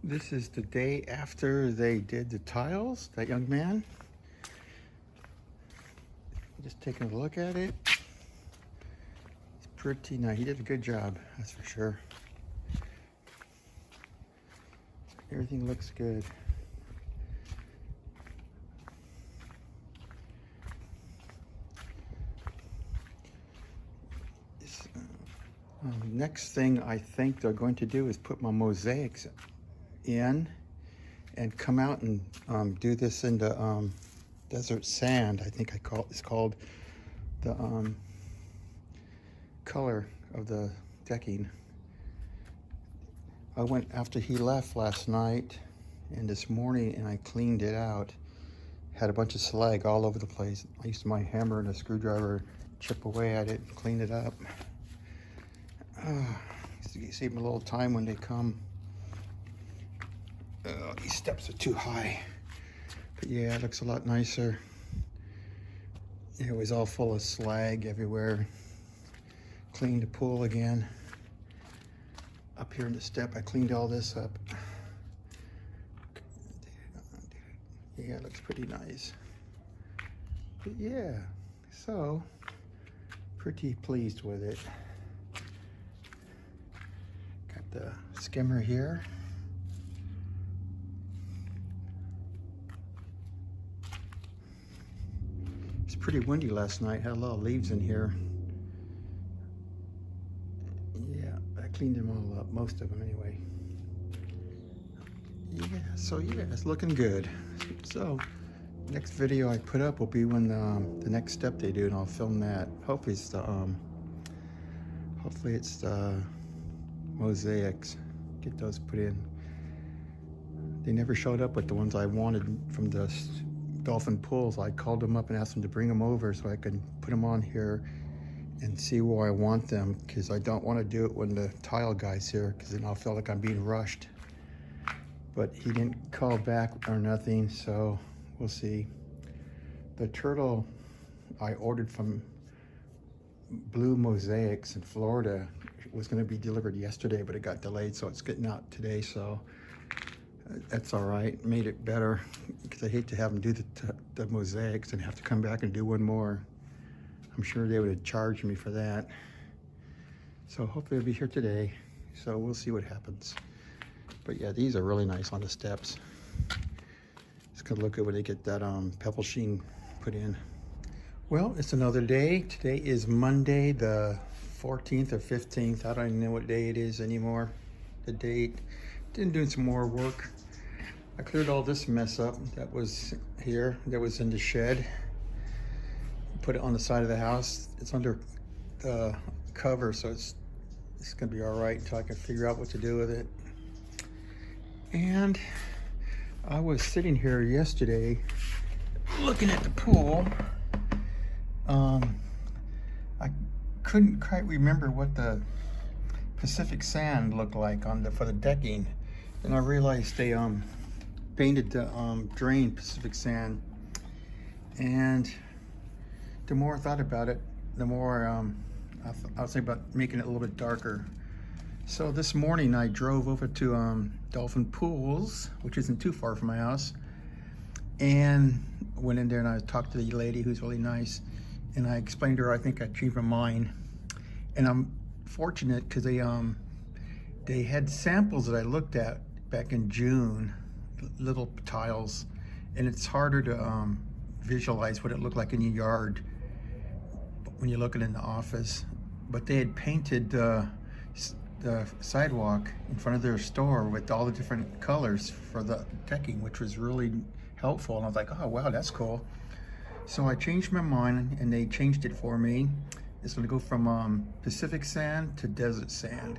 This is the day after they did the tiles, that young man. Just taking a look at it. It's pretty nice. He did a good job, that's for sure. Everything looks good. Next thing I think they're going to do is put my mosaics in and come out and do this into desert sand. I think it's called the color of the decking. I went after he left last night and this morning and I cleaned it out. Had a bunch of slag all over the place. I used my hammer and a screwdriver, chip away at it, clean it up. Save them a little time when they come. These steps are too high. But yeah, it looks a lot nicer. It was all full of slag everywhere. Cleaned the pool again. Up here in the step, I cleaned all this up. Yeah, it looks pretty nice. But yeah, so pretty pleased with it. Got the skimmer here. It's pretty windy last night. Had a lot of leaves in here. Yeah, I cleaned them all up, most of them anyway. Yeah, so yeah, it's looking good. So next video I put up will be when the next step they do, and I'll film that. Hopefully it's the mosaics. Get those put in. They never showed up with the ones I wanted from the Dolphin pools. I called them up and asked them to bring them over so I could put them on here and see where I want them, because I don't want to do it when the tile guy's here, because then I'll feel like I'm being rushed. But he didn't call back or nothing, so we'll see. The turtle I ordered from Blue Mosaics in Florida was going to be delivered yesterday, but it got delayed, so it's getting out today, so that's all right. Made it better, because I hate to have them do the mosaics and have to come back and do one more. I'm sure they would have charged me for that. So hopefully it'll be here today, so we'll see what happens. But yeah, these are really nice on the steps. It's gonna look good when they get that pebble sheen put in. Well, it's another day. Today is Monday, the 14th or 15th. I don't even know what day it is anymore. The date. Been doing some more work. I cleared all this mess up that was here, that was in the shed. Put it on the side of the house. It's under the cover, so it's gonna be all right until I can figure out what to do with it. And I was sitting here yesterday looking at the pool. I couldn't quite remember what the Pacific sand looked like for the decking. And I realized they painted the drain Pacific sand. And the more I thought about it, the more I was thinking about making it a little bit darker. So this morning I drove over to Dolphin Pools, which isn't too far from my house, and went in there and I talked to the lady who's really nice, and I explained to her I think I changed my mind. And I'm fortunate because they had samples that I looked at back in June, little tiles, and it's harder to visualize what it looked like in your yard when you look at it in the office. But they had painted the sidewalk in front of their store with all the different colors for the decking, which was really helpful. And I was like, oh wow, that's cool. So I changed my mind and they changed it for me. It's going to go from Pacific sand to desert sand.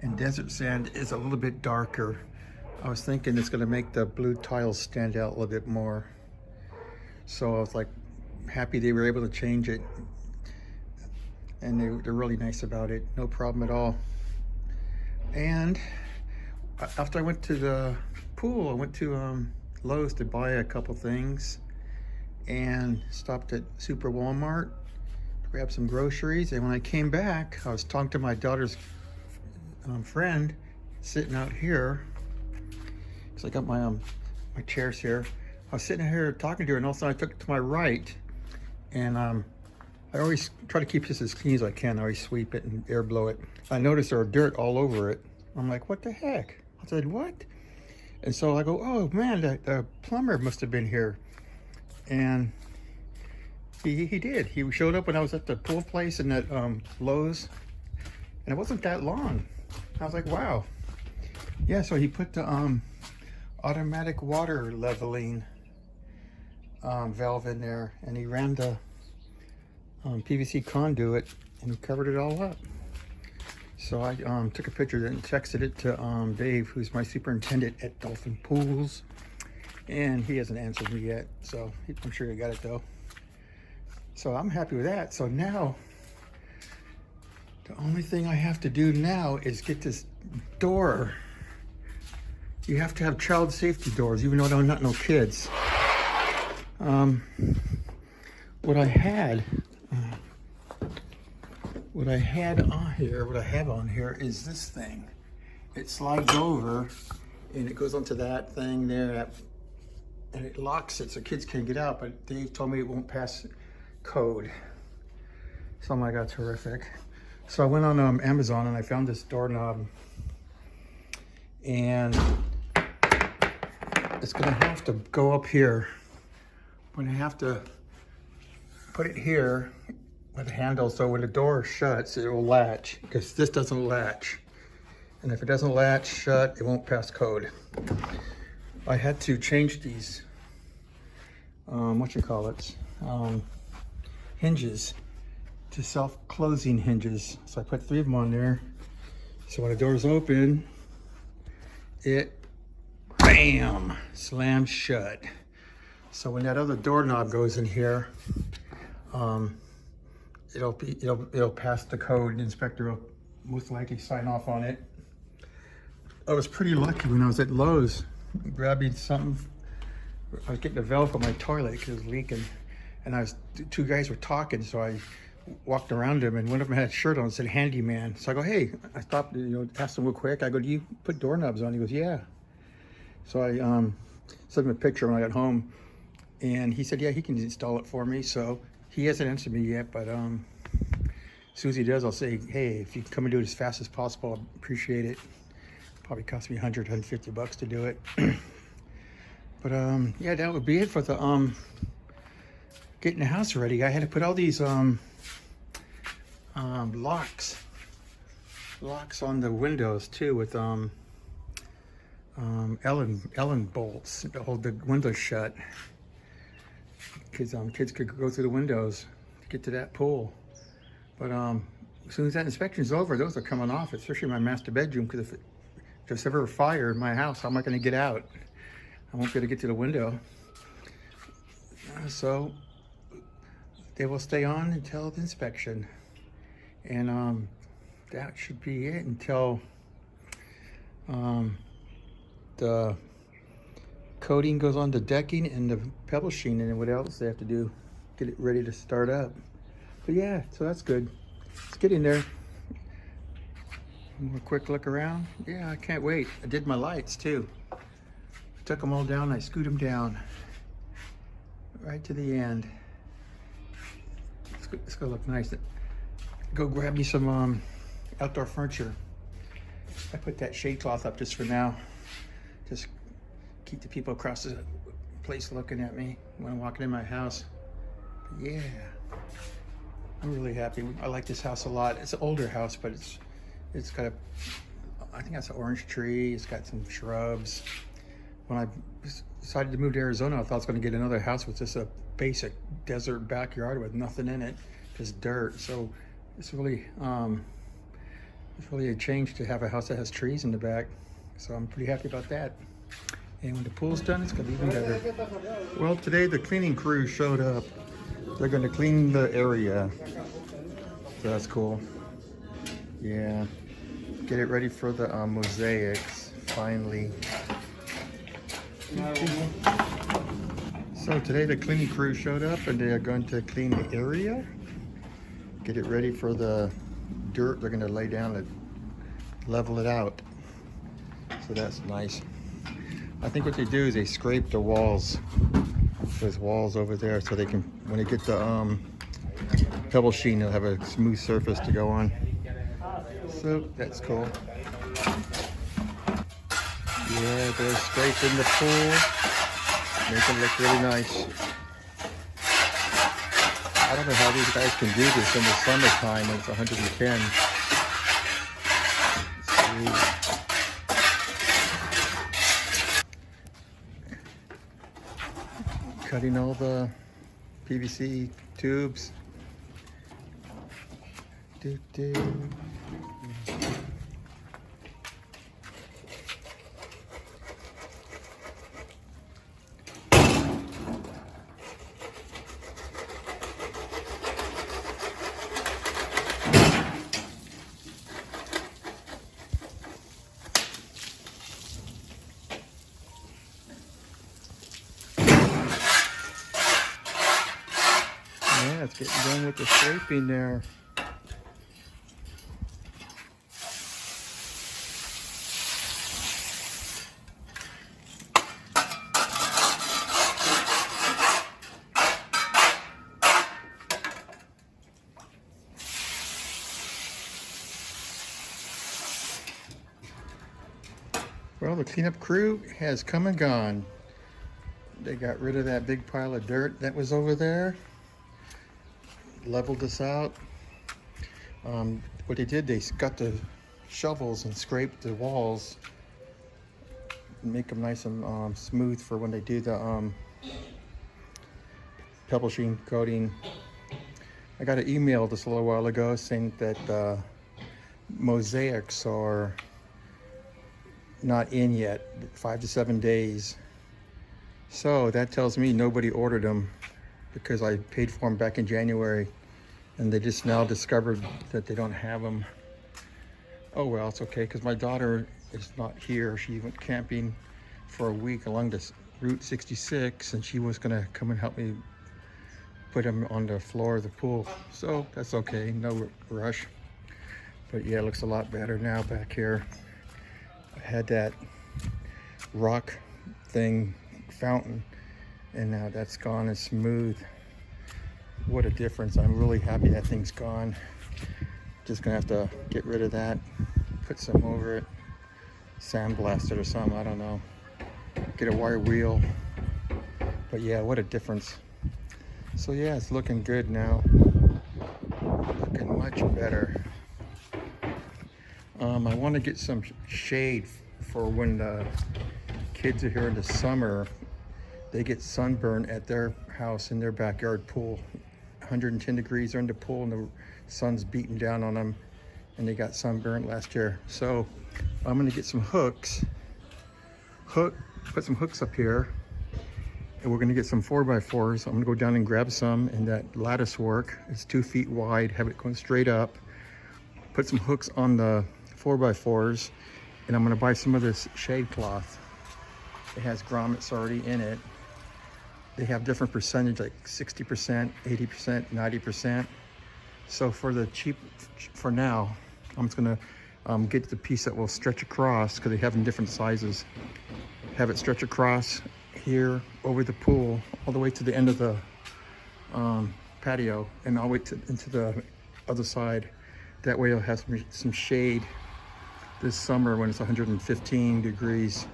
And desert sand is a little bit darker. I was thinking it's going to make the blue tiles stand out a little bit more. So I was like happy they were able to change it. And they're really nice about it. No problem at all. And after I went to the pool, I went to Lowe's to buy a couple things and stopped at Super Walmart, grabbed some groceries. And when I came back, I was talking to my daughter's friend sitting out here, So I got my my chairs here. I was sitting here talking to her, and all of a sudden I took it to my right, and I always try to keep this as clean as I can. I always sweep it and air blow it. I noticed there was dirt all over it. I'm like, what the heck? I said, what? And so I go, oh man, the plumber must have been here. And he did. He showed up when I was at the pool place in that Lowe's, and it wasn't that long. I was like, wow. Yeah, so he put the automatic water leveling valve in there, and he ran the PVC conduit and he covered it all up. So I took a picture and texted it to Dave, who's my superintendent at Dolphin Pools, and he hasn't answered me yet, so I'm sure he got it though. So I'm happy with that. So now the only thing I have to do now is get this door. You have to have child safety doors, even though I'm not no kids. What I have on here is this thing. It slides over and it goes onto that thing there, and it locks it so kids can't get out, but Dave told me it won't pass code. So I'm like, oh, terrific. So I went on Amazon and I found this doorknob, and it's gonna have to go up here. I'm gonna have to put it here with a handle, so when the door shuts, it will latch, because this doesn't latch. And if it doesn't latch shut, it won't pass code. I had to change these, hinges to self-closing hinges. So I put 3 of them on there. So when the door's open, it, bam, slams shut. So when that other doorknob goes in here, it'll pass the code. The inspector will most likely sign off on it. I was pretty lucky when I was at Lowe's grabbing something. I was getting a valve for my toilet because it was leaking, and 2 guys were talking, so I walked around them, and one of them had a shirt on that said handyman. So I go, hey, I stopped, asked him real quick. I go, do you put doorknobs on? He goes, yeah. So I sent him a picture when I got home, and he said, yeah, he can install it for me. So he hasn't answered me yet, but as soon as he does, I'll say, hey, if you can come and do it as fast as possible, I appreciate it. Probably cost me $100, $150 to do it. But yeah, that would be it for the getting the house ready. I had to put all these locks on the windows too, with Allen bolts to hold the windows shut. Kids could go through the windows to get to that pool. But as soon as that inspection's over, those are coming off, especially my master bedroom, because if there's ever a fire in my house, how am I going to get out? I won't be able to get to the window. So they will stay on until the inspection. And that should be it until the coating goes on the decking and the pebble sheen, and then what else they have to do, get it ready to start up. But yeah, so that's good. It's getting there. One more quick look around. Yeah, I can't wait. I did my lights too. Took them all down. I screwed them down right to the end. It's gonna look nice. Go grab me some outdoor furniture. I put that shade cloth up just for now. Just keep the people across the place looking at me when I'm walking in my house. But yeah, I'm really happy. I like this house a lot. It's an older house, but it's got I think that's an orange tree. It's got some shrubs. When I decided to move to Arizona, I thought I was going to get another house with just a basic desert backyard with nothing in it, just dirt. So it's really a change to have a house that has trees in the back. So I'm pretty happy about that. And when the pool's done, it's going to be even better. Well, today the cleaning crew showed up. They're going to clean the area. So that's cool. Yeah. Get it ready for the mosaics, finally. So today the cleaning crew showed up and they are going to clean the area. Get it ready for the dirt they're going to lay down and level it out. So that's nice. I think what they do is they scrape the walls. There's walls over there, so they can, when they get the pebble sheen, they'll have a smooth surface to go on. So that's cool. Yeah, they're scraping the pool. Make it look really nice. I don't know how these guys can do this in the summertime when it's 110. Sweet. Cutting all the PVC tubes. Yeah, it's getting done with the scraping there. Well, the cleanup crew has come and gone. They got rid of that big pile of dirt that was over there. Leveled this out. What they did, they got the shovels and scraped the walls, make them nice and smooth for when they do the pebble sheen coating. I got an email just a little while ago saying that mosaics are not in yet, 5 to 7 days. So that tells me nobody ordered them, because I paid for them back in January and they just now discovered that they don't have them. Oh well, it's okay, because my daughter is not here. She went camping for a week along this Route 66 and she was gonna come and help me put them on the floor of the pool. So that's okay, no rush. But yeah, it looks a lot better now back here. I had that rock thing, fountain, and now that's gone and smooth. What a difference. I'm really happy that thing's gone. Just gonna have to get rid of that, put some over it, sandblast it or something, I don't know. Get a wire wheel. But yeah, what a difference. So yeah, it's looking good now. Looking much better. I want to get some shade for when the kids are here in the summer. They get sunburn at their house in their backyard pool. 110 degrees, they're in the pool and the sun's beating down on them and they got sunburned last year. So I'm gonna get some hooks, put some hooks up here, and we're gonna get some 4x4s. I'm gonna go down and grab some, and that lattice work, it's 2 feet wide, have it going straight up. Put some hooks on the 4x4s, and I'm gonna buy some of this shade cloth. It has grommets already in it. They have different percentage, like 60%, 80%, 90%. So for the cheap, for now, I'm just gonna get the piece that will stretch across, because they have in different sizes. Have it stretch across here over the pool, all the way to the end of the patio, and all the way into the other side. That way it'll have some shade this summer when it's 115 degrees.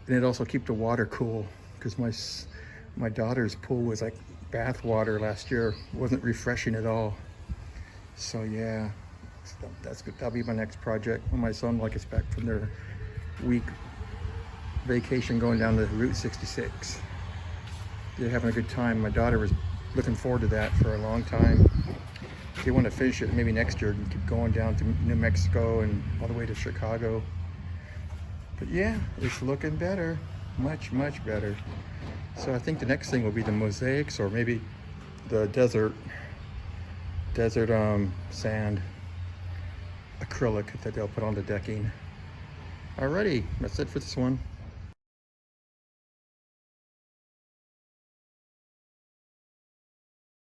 And it also keep the water cool, because my daughter's pool was like bath water last year. It wasn't refreshing at all. So yeah, that's good. That'll be my next project when my son gets back from their week vacation going down to Route 66. They're having a good time. My daughter was looking forward to that for a long time. They want to finish it maybe next year and keep going down to New Mexico and all the way to Chicago. But yeah, it's looking better, much better. So I think the next thing will be the mosaics, or maybe the desert sand acrylic that they'll put on the decking. Alrighty, that's it for this one.